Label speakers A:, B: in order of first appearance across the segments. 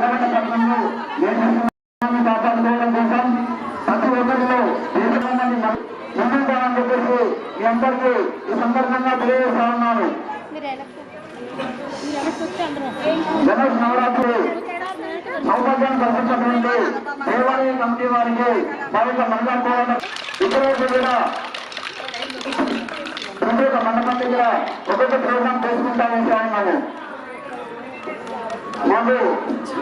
A: రంగరంగ పట్టణంలో కాపాడుకోవడం కోసం ప్రతి ఒక్కరిలో దేశంలోని ముందుంటామని చెప్పేసి మీ అందరికీ ఈ సందర్భంగా తెలియజేస్తా ఉన్నాను. గణేష్ నవరాత్రి సౌకర్యాన్ని కల్పించినటువంటి దేవాలయ కమిటీ వారికి మా యొక్క మండలం ఇతరులకు కూడా ప్రతి ఒక్క మండపం దగ్గర ఒక్కొక్క ప్రోగ్రాం చేసుకుంటామని ఉన్నాము. మాకు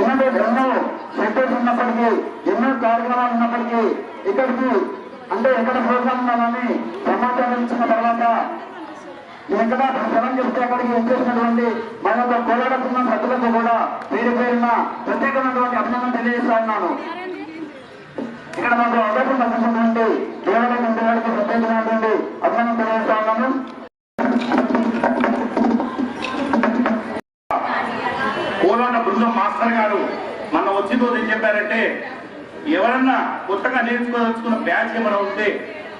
A: ఎన్నో సెంటర్స్ ఉన్నప్పటికీ ఎన్నో కార్యక్రమాలు ఉన్నప్పటికీ ఇక్కడికి అంటే ఎక్కడ ప్రోగ్రాం ఉన్నామని సమాచారం ఇచ్చిన తర్వాత ఎక్కడ శ్రమం చెప్తే అక్కడికి వచ్చేసినటువంటి మా యొక్క కోలాడుతున్న సభ్యులకు కూడా పేరు పేరున ప్రత్యేకమైనటువంటి అభినందన తెలియజేస్తా ఉన్నాను. ఇక్కడ మాకు అవకాశం కల్పించినటువంటి దేవాలయ కమిటీ వారికి ప్రత్యేకమైనటువంటి అభినందన తెలియజేస్తా ఉన్నాను.
B: కోలాట బృందం మాస్టర్ గారు మన వచ్చిందో ఏం చెప్పారంటే, ఎవరన్నా కొత్తగా నేర్చుకోదలుచుకున్న బ్యాచ్ ఏమైనా ఉంటే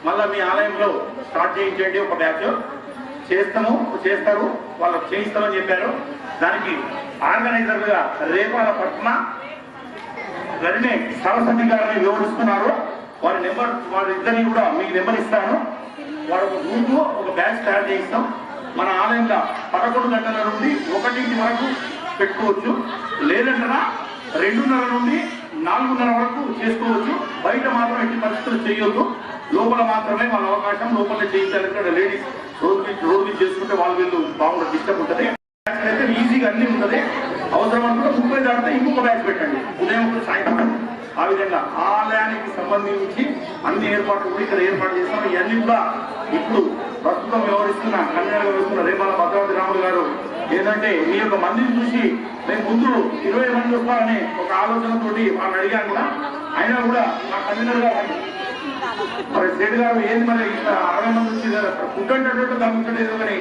B: మళ్ళీ మీ ఆలయంలో స్టార్ట్ చేయించండి, ఒక బ్యాచ్ చేస్తారు వాళ్ళకి చేయిస్తామని చెప్పారు. దానికి ఆర్గనైజర్లుగా రేపాల పట్న గరినే సరస్వతి గారిని వివరిస్తున్నారు. వారిద్దరిని కూడా మీకు నెంబర్ ఇస్తాను. వారు ఒక గ్రూప్ ఒక బ్యాచ్ తయారు చేయిస్తాం. మన ఆలయంలో 11 గంటల నుండి 1 వరకు పెట్టుకోవచ్చు, లేదంటనా 2:30 నుండి 4:30 వరకు చేసుకోవచ్చు. బయట మాత్రం ఎట్టి పరిస్థితులు చేయొద్దు, లోపల మాత్రమే వాళ్ళ అవకాశం. లోపలే చేయించాలి. లేడీస్ రోడ్డు చేసుకుంటే వీళ్ళు బాగుంటుంది, డిస్టర్బ్ ఉంటుంది. అయితే ఈజీగా అన్ని ఉంటుంది. అవసరం అనుకుంటే 30 దాటితే ఇంకొక బ్యాచ్ పెట్టండి, ఉదయం సాయంత్రం. ఆ విధంగా ఆలయానికి సంబంధించి అన్ని ఏర్పాట్లు కూడా ఇక్కడ ఏర్పాటు చేస్తాం. ఇవన్నీ కూడా ఇప్పుడు ప్రస్తుతం వ్యవహరిస్తున్న కన్యాగా వ్యవహరిస్తున్న రేపాల భద్రావతి రాములు గారు ఏంటంటే, మీ యొక్క మందిని చూసి మేము ముందు 20 మంది వస్తారని ఒక ఆలోచనతోటి వాళ్ళని అడిగాను కూడా. అయినా కూడా మా కన్వీనర్ గారు మరి సేటు గారు ఏంది మరి ఇట్లా 60 మంది వచ్చి ఫుడ్ తగ్గుతుండేదో కానీ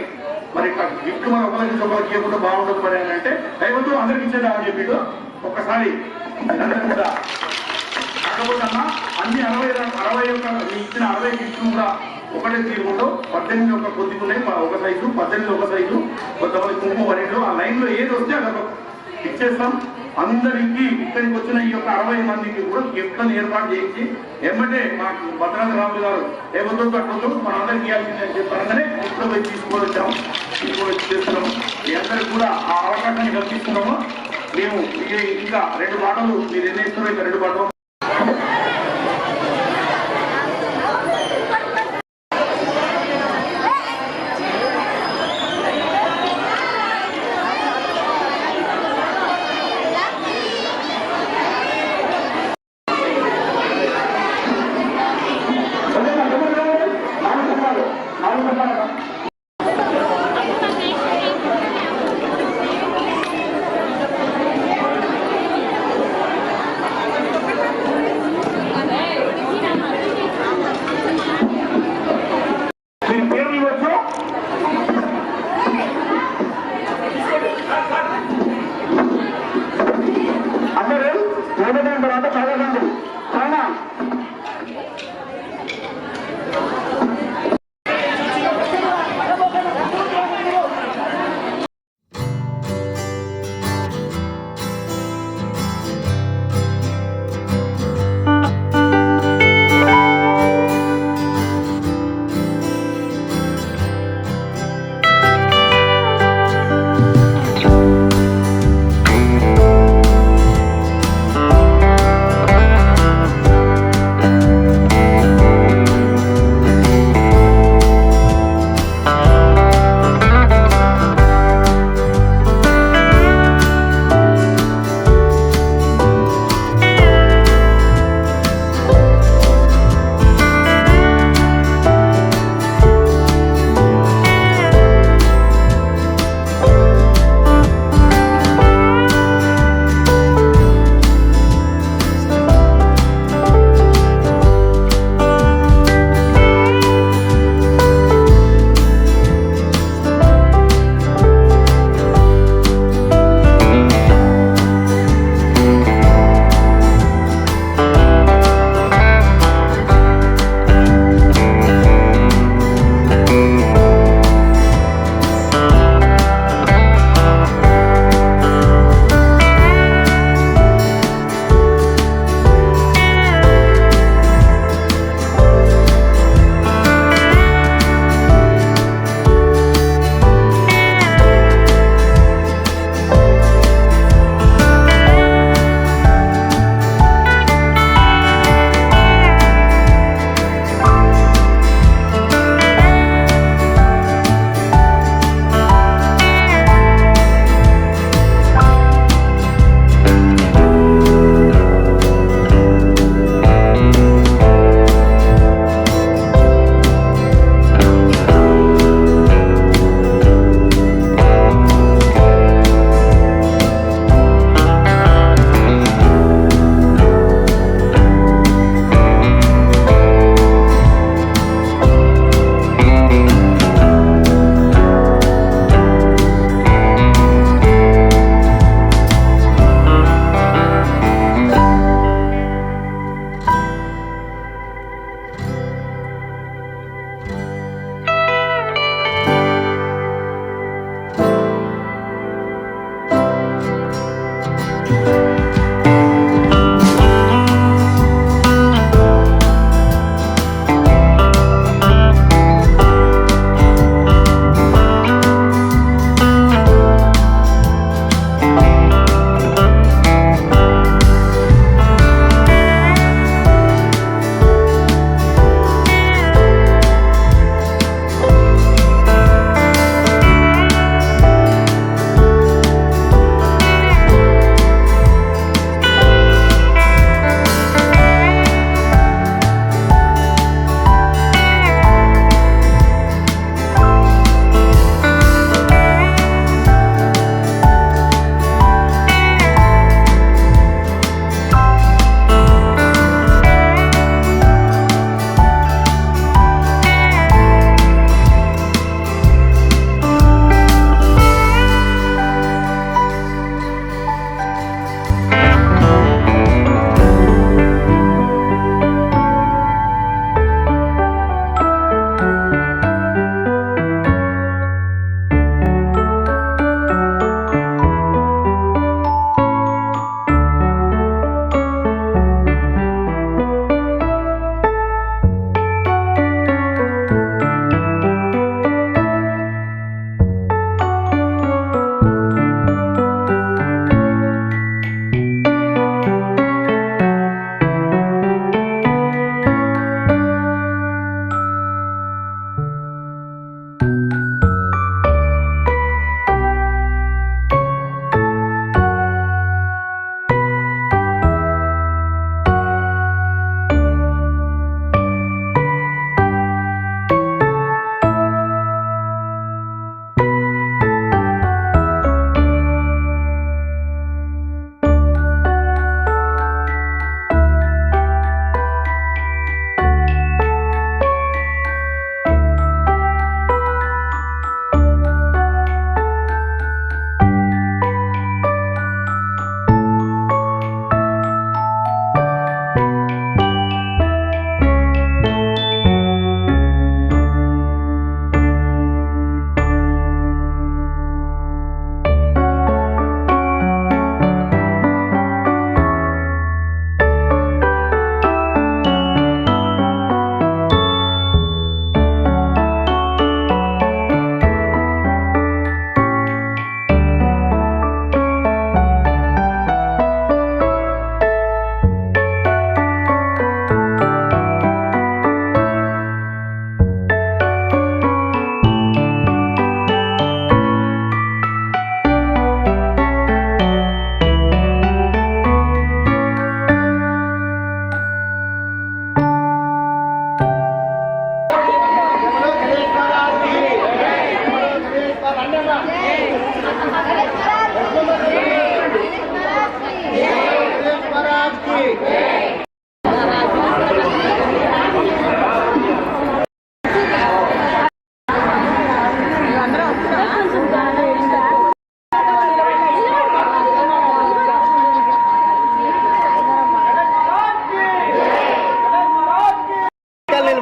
B: మరి ఇట్లా గిఫ్ట్ మరి ఒకరికి ఇవ్వకుండా బాగుంటుంది మరి అని అంటే, దైవంతో అందరికి ఇచ్చేద్దామని చెప్పిడు. ఒక్కసారి కూడా కాకపోతే అన్ని 60 ఇచ్చిన 60 గిఫ్ట్లు కూడా ఒకటే తీరుకుంటూ 18 ఒక కొద్దిగా ఉన్నాయి, ఒక సైజు 18 ఒక సైజు, కొంతమంది కుంకుమ వరిలో ఆ లైన్లో ఏది వస్తే అది ఇచ్చేస్తాం. అందరికీ ఇక్కడికి వచ్చిన ఈ యొక్క 60 మందికి కూడా గిఫ్ట్లను ఏర్పాటు చేయించి ఎమ్మటే మాకు భద్రావతి రాములు గారు ఏమవుతుందో కట్టుకుంటూ మన అందరికి ఇవ్వాల్సిందని చెప్పారనే గిఫ్ట్లో పోయి తీసుకొని వచ్చాము, చేస్తున్నాము. మీ అందరికి కూడా ఆ అవకాశాన్ని కల్పిస్తున్నాము. మేము ఇంకా 2 పాటలు మీరు ఎన్ని ఇస్తున్నారో ఇంకా 2 పాటలు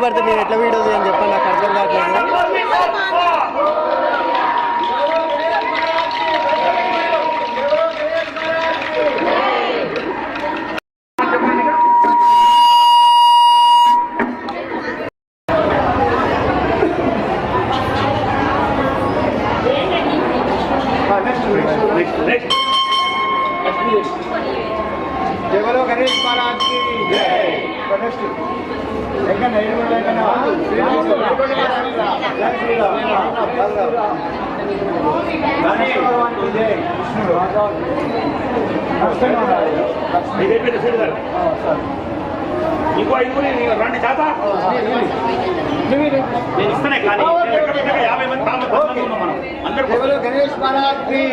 C: పడితే నేను ఎట్లా వీడియో చేయని చెప్పాను, నాకు అర్థం కావట్లేదు.
A: జయబలో గణేష్ మహారాజ్ కి జై. వెంకన్న ఏడుగురు వెంకన్న
B: ఇంకో 5 రండి చేత నేను ఇస్తానే, కానీ 50 మంది ఉన్నాం మనం అందరూ.
A: జయబలో గణేష్ మహారాజ్ కి,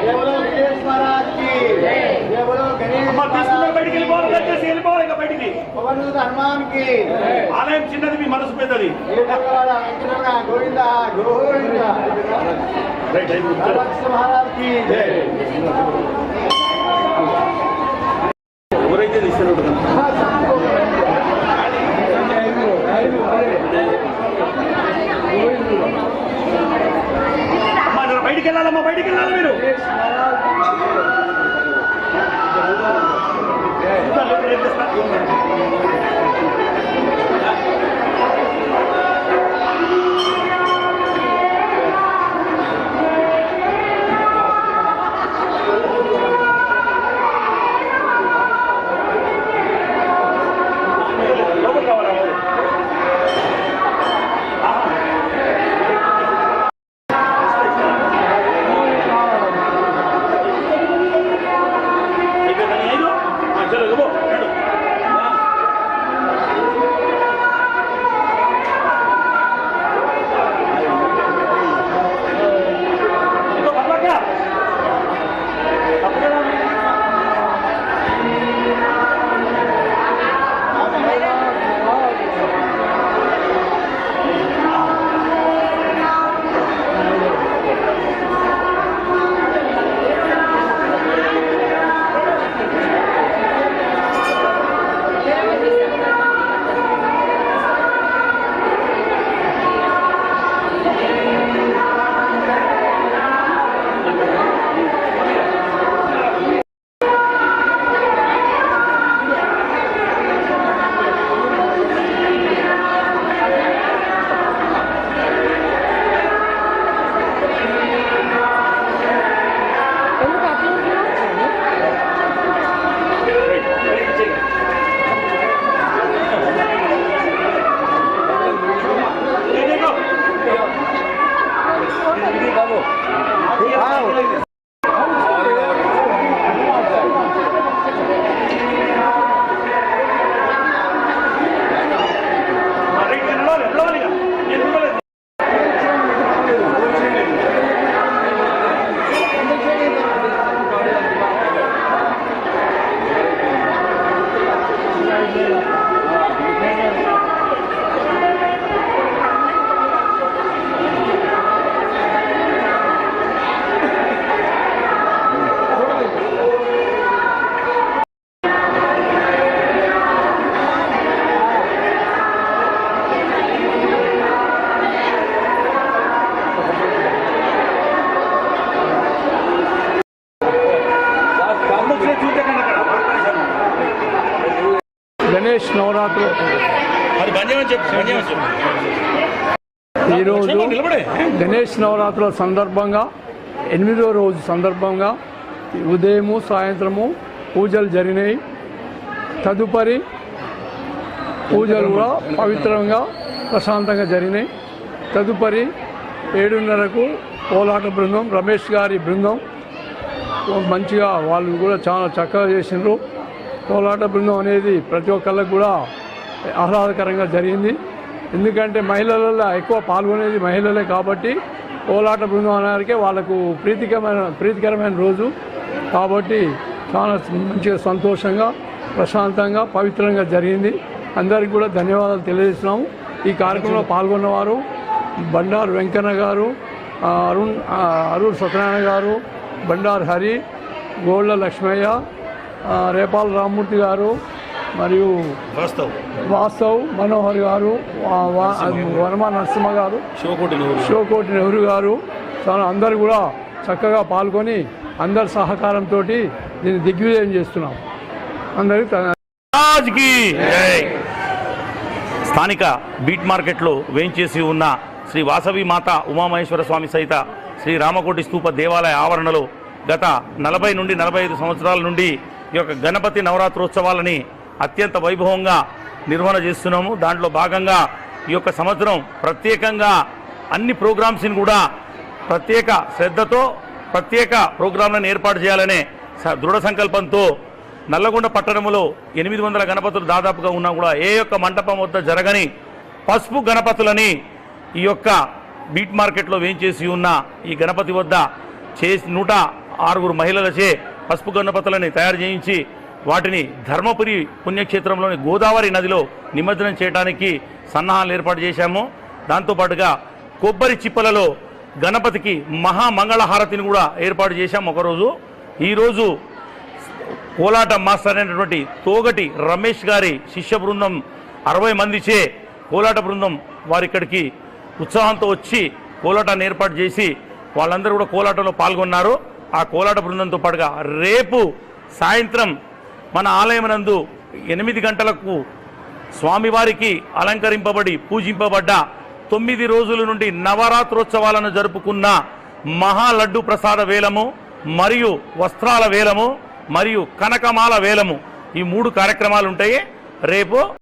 A: జయబలో గణేష్ మహారాజ్ కి, జయబలో గణేష్
B: బయటికి వెళ్ళిపోవాలి ఇక బయటికి.
A: హనుమాన్ కి,
B: ఆలయం చిన్నది, మీ మనసు పెద్దది.
A: గోవింద గోవింద మహారాజ్ కి జై.
B: ఎవరైతే తీసుకెళ్ళి బయటికి వెళ్ళాలమ్మా, బయటికి వెళ్ళాలి మీరు.
D: గణేష్ నవరాత్రులు ఈరోజు గణేష్ నవరాత్రుల సందర్భంగా 8వ రోజు సందర్భంగా ఉదయము సాయంత్రము పూజలు జరిగినాయి. తదుపరి పూజలు కూడా పవిత్రంగా ప్రశాంతంగా జరిగినాయి. తదుపరి 7:30కు కోలాట బృందం, రమేష్ గారి బృందం మంచిగా వాళ్ళు కూడా చాలా చక్కగా చేసినారు. కోలాట బృందం అనేది ప్రతి ఒక్కళ్ళకు కూడా ఆహ్లాదకరంగా జరిగింది. ఎందుకంటే మహిళలలో ఎక్కువ పాల్గొనేది మహిళలే కాబట్టి కోలాట బృందం అనేకే వాళ్ళకు ప్రీతికరమైన రోజు కాబట్టి చాలా మంచిగా సంతోషంగా ప్రశాంతంగా పవిత్రంగా జరిగింది. అందరికీ కూడా ధన్యవాదాలు తెలియజేస్తున్నాము. ఈ కార్యక్రమంలో పాల్గొన్నవారు బండారు వెంకన్న గారు, అరుణ్ సత్యనారాయణ గారు, బండారు హరి, గోళ్ళ లక్ష్మయ్య, రేపాల రామ్మూర్తి గారు, మరియు వాస్తవ్ మనోహర్ గారు, వర్మ నరసింహ గారు, శివకోటి నెహ్రూ గారు చాలా అందరు కూడా చక్కగా పాల్గొని అందరి సహకారంతో దీన్ని దిగ్విజయం చేస్తున్నాం. అందరికీ
E: స్థానిక బీట్ మార్కెట్లో వేయించేసి ఉన్న శ్రీ వాసవి మాత ఉమామహేశ్వర స్వామి సహిత శ్రీ రామకోటి స్తూప దేవాలయ ఆవరణలో గత 40 నుండి 45 సంవత్సరాల నుండి ఈ యొక్క గణపతి నవరాత్రోత్సవాలని అత్యంత వైభవంగా నిర్వహణ చేస్తున్నాము. దాంట్లో భాగంగా ఈ యొక్క సంవత్సరం ప్రత్యేకంగా అన్ని ప్రోగ్రామ్స్ని కూడా ప్రత్యేక శ్రద్ధతో ప్రత్యేక ప్రోగ్రాంలను ఏర్పాటు చేయాలనే దృఢ సంకల్పంతో నల్లగొండ పట్టణంలో 800 గణపతులు దాదాపుగా ఉన్నా కూడా ఏ యొక్క మంటపం వద్ద జరగని పసుపు గణపతులని ఈ యొక్క బీట్ మార్కెట్లో వేయించేసి ఉన్న ఈ గణపతి వద్ద 106 మహిళలచే పసుపు గణపతులని తయారు చేయించి వాటిని ధర్మపురి పుణ్యక్షేత్రంలోని గోదావరి నదిలో నిమజ్జనం చేయడానికి సన్నాహాలు ఏర్పాటు చేశాము. దాంతోపాటుగా కొబ్బరి చిప్పలలో గణపతికి మహామంగళహారతిని కూడా ఏర్పాటు చేశాము ఒకరోజు. ఈరోజు కోలాట మాస్టర్ అయినటువంటి తోగటి రమేష్ గారి శిష్య బృందం 60 మందిచే కోలాట బృందం వారిక్కడికి ఉత్సాహంతో వచ్చి కోలాటాన్ని ఏర్పాటు చేసి వాళ్ళందరూ కూడా కోలాటంలో పాల్గొన్నారు. ఆ కోలాట బృందంతో పాటుగా రేపు సాయంత్రం మన ఆలయమునందు 8 గంటలకు స్వామివారికి అలంకరింపబడి పూజింపబడ్డ 9 రోజుల నుండి నవరాత్రోత్సవాలను జరుపుకున్న మహాలడ్డు ప్రసాద వేలము మరియు వస్త్రాల వేలము మరియు కనకమాల వేలము ఈ 3 కార్యక్రమాలు ఉంటాయి రేపు.